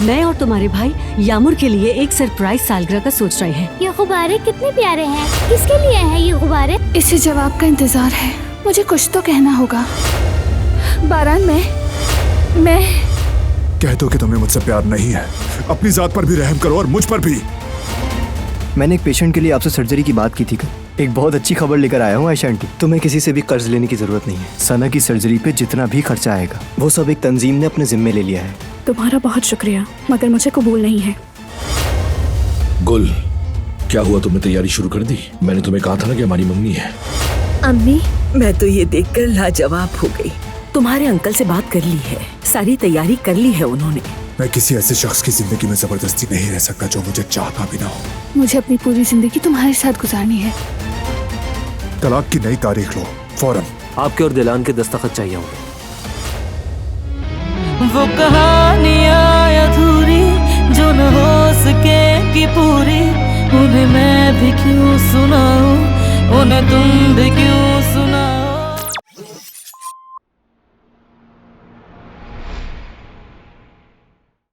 मैं और तुम्हारे भाई यामुर के लिए एक सरप्राइज सालगिरह का सोच रहे हैं। ये गुब्बारे कितने प्यारे हैं। किसके लिए हैं ये गुब्बारे? इसी जवाब का इंतजार है। मुझे कुछ तो कहना होगा। बारान, मैं कह दो कि तुम्हें मुझसे प्यार नहीं है। अपनी जात पर भी रहम करो और मुझ पर भी। मैंने एक पेशेंट के लिए आपसे सर्जरी की बात की थी। एक बहुत अच्छी खबर लेकर आया हूँ आयशा आंटी। तुम्हें किसी से भी कर्ज लेने की जरूरत नहीं है। सना की सर्जरी पे जितना भी खर्चा आएगा वो सब एक तंजीम ने अपने जिम्मे ले लिया है। तुम्हारा बहुत शुक्रिया, मगर मुझे कबूल नहीं है। गुल, क्या हुआ? तुमने तैयारी शुरू कर दी? मैंने तुम्हें कहा था ना कि हमारी मंगनी है। अम्मी, मैं तो ये देखकर लाजवाब हो गई। तुम्हारे अंकल से बात कर ली है, सारी तैयारी कर ली है उन्होंने। मैं किसी ऐसे शख्स की जिंदगी में जबरदस्ती नहीं रह सकता जो मुझे चाहता भी ना हो। मुझे अपनी पूरी जिंदगी तुम्हारे साथ गुजारनी है। तलाक की नई तारीख लो फौरन। आपके और दिलान के दस्तखत चाहिए होंगे। वो कहानियां अधूरी जो न हो सकेगी पूरी, उन्हें मैं भी क्यों सुनाऊं, उन्हें तुम भी क्यों